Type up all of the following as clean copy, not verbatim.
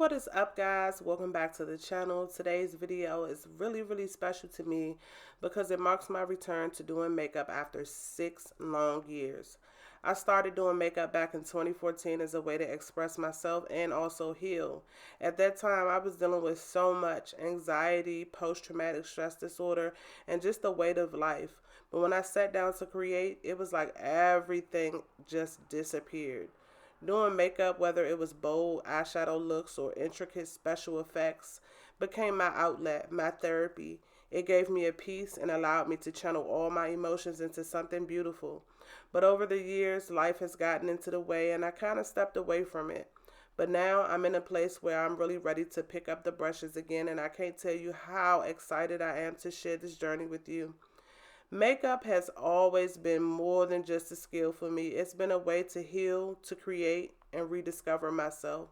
What is up, guys? Welcome back to the channel. Today's video is really special to me because it marks my return to doing makeup after 6 long years. I started doing makeup back in 2014 as a way to express myself and also heal. At that time, I was dealing with so much anxiety, post-traumatic stress disorder, and just the weight of life. But when I sat down to create, it was like everything just disappeared. Doing makeup, whether it was bold eyeshadow looks or intricate special effects, became my outlet, my therapy. It gave me a peace and allowed me to channel all my emotions into something beautiful. But over the years, life has gotten into the way and I kind of stepped away from it. But now I'm in a place where I'm really ready to pick up the brushes again, and I can't tell you how excited I am to share this journey with you. Makeup has always been more than just a skill for me. It's been a way to heal, to create, and rediscover myself.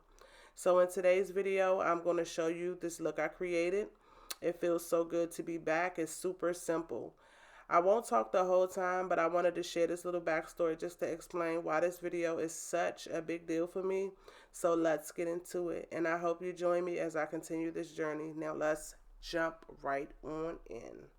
So in today's video, I'm going to show you this look I created. It feels so good to be back. It's super simple. I won't talk the whole time, but I wanted to share this little backstory just to explain why this video is such a big deal for me. So let's get into it. And I hope you join me as I continue this journey. Now let's jump right on in.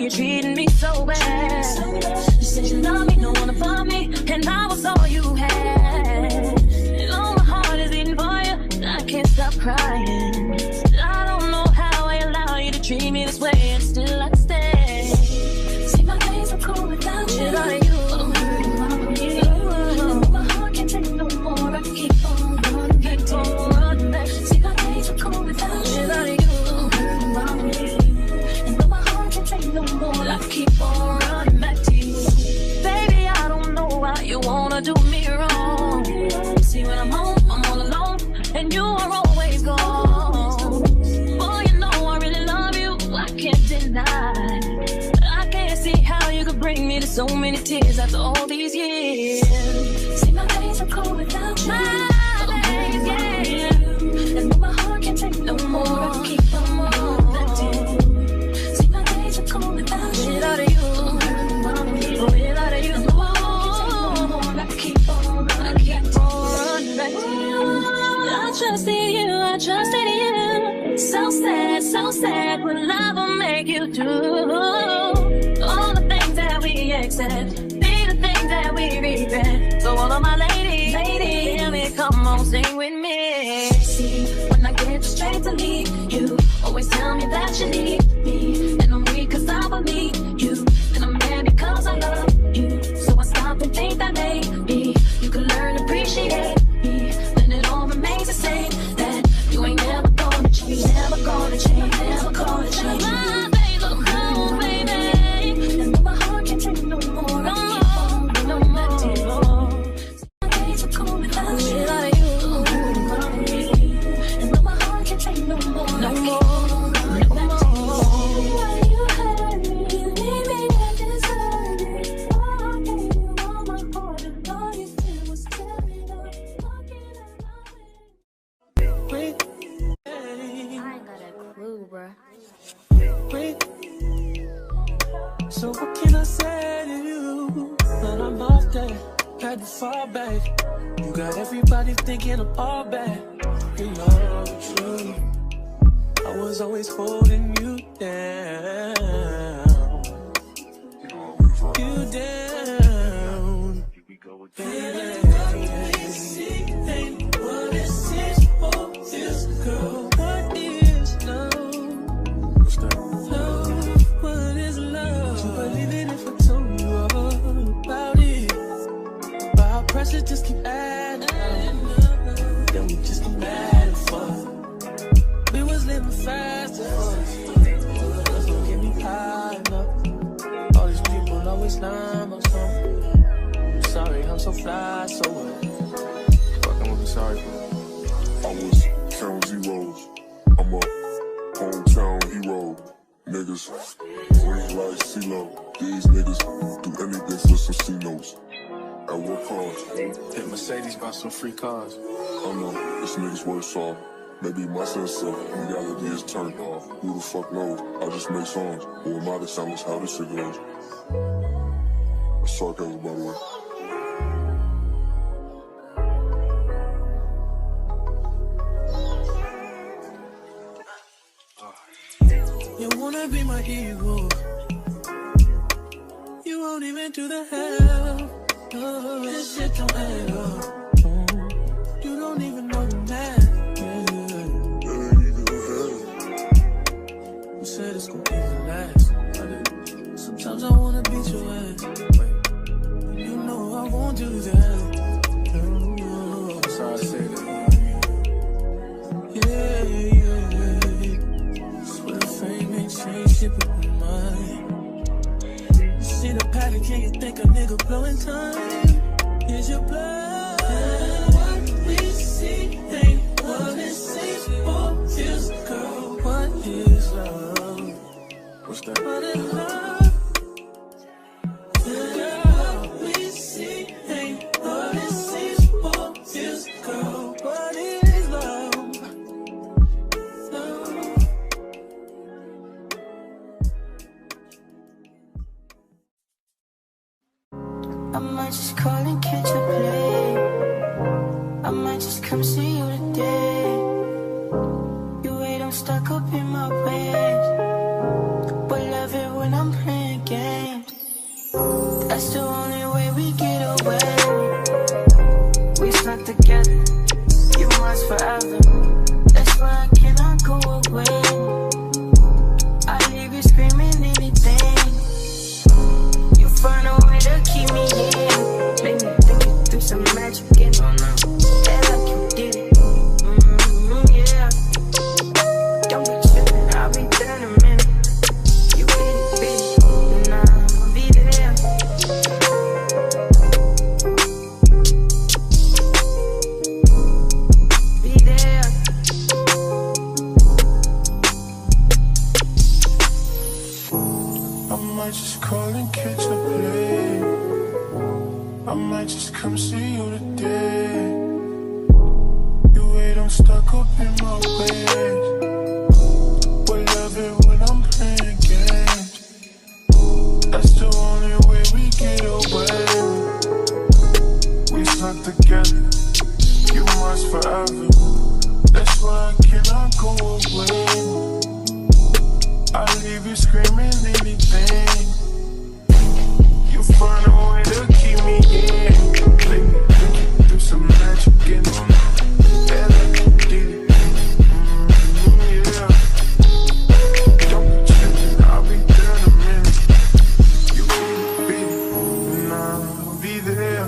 Treating me so bad. You said you love me, don't wanna find me, and I was all you had. And all my heart is beating for you, I can't stop crying. I don't know how I allow you to treat me this way, and still I stay. See, my days are cold without you. Without you, I'm hurting my feelings. My heart can't take no more. I keep on running back, keep on running back. See, my days are cold without you. Without you, I'm hurting my feelings. No more, I keep on running back to you. Baby, I don't know why you wanna do me wrong. See, when I'm home, I'm all alone, and you are always gone. Boy, you know I really love you, I can't deny. I can't see how you could bring me to so many tears after all these years. See, my days are cold without you. My days, yeah. And my heart can't take no more, I keep on running back to you. Without you, without you, I keep on running back to you. I trusted you, I trusted you. So sad, what love will make you do. All the things that we accept, be the things that we regret. So all of my ladies, hear me, come on, sing with me. See, when I get straight to leave, you always tell me that you need me. And I'm weak cause I believe you, and I'm mad because I love you. So I stop and think that maybe you could learn to appreciate me. Then it all remains the same, that you ain't never gonna change, never gonna change, never gonna change. My days are cold, baby, and my heart can't take no more. No more. My days are cold without you. And my heart can't take no more. No more. bruh. So what can I say to you? When I'm off there, had to fall back. You got everybody thinking I'm all bad. You know the truth. I was always holding you down. You down. Here we go again. Ain't what it seems for this girl. What is love? What's that? Love, what is love? You believe it if I told you all about it. But our pressure just keep adding up. Then we just keep adding fuck. We was living fast as fuck. That's what get me high enough. All these people always lying about something. I'm sorry, I'm so fly, so what? Fucking with me, sorry, bro. I was counting zeros. I'm a hometown hero. Niggas, wings like CeeLo. These niggas do anything for some C-notes. At what cost? Hit Mercedes, buy some free cars. I know, this nigga's worse off. Maybe my sense of reality is turned off. Who the fuck knows? I just make songs. Who am I to tell us how this shit goes? That's sarcasm, by the way. You wanna be my hero. You won't even do the hell. Oh, this shit don't add up. You don't even know the math. You said it's gonna even last. Sometimes I wanna beat your ass. You know I won't do that. I'm sorry to say that. Yeah. Swear the fame ain't changed shit but my mind. You see the pattern, can you think a nigga blowing time? Here's your blood. What we see ain't what it seems for this girl. What is love? What's that? What is love? Girl, we see ain't what it seems for this girl. What is love? Love. I might just call and catch a play. I might just come see you today. You wait, I'm stuck up in my ways. But love it when I'm playing games. That's the only way we get away. We stuck together, you must forever. That's why I cannot go away. I leave you screaming anything. You find a way to keep me in. Make me think you do some magic and yeah, like you did it. Yeah. Don't be tripping, I'll be there in a minute. You beat it, and I'll be there. Be there. I might just call and catch a play. I might just come see you today. You wait, I'm stuck up in my ways. But love it when I'm playing games. That's the only way we get away. We stuck together, you must forever. That's why I cannot go away. I leave you screaming anything. You find a way to keep me in. Make me think you do some magic and yeah, like you did it. Yeah. Don't be tripping, I'll be there in a minute. You beat it, and I'll be there.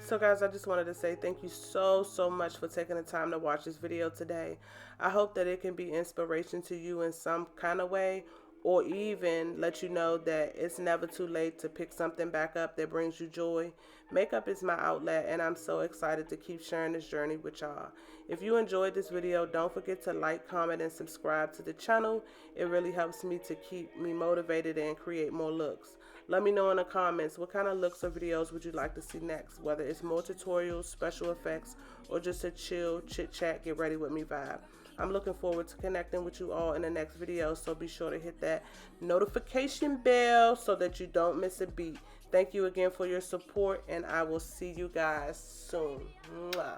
So guys, I just wanted to say thank you so much for taking the time to watch this video today. I hope that it can be inspiration to you in some kind of way, or even let you know that it's never too late to pick something back up that brings you joy. Makeup is my outlet, and I'm so excited to keep sharing this journey with y'all. If you enjoyed this video, don't forget to like, comment, and subscribe to the channel. It really helps me to keep me motivated and create more looks. Let me know in the comments what kind of looks or videos would you like to see next, whether it's more tutorials, special effects, or just a chill, chit-chat, get ready with me vibe. I'm looking forward to connecting with you all in the next video, so be sure to hit that notification bell so that you don't miss a beat. Thank you again for your support, and I will see you guys soon. Mwah.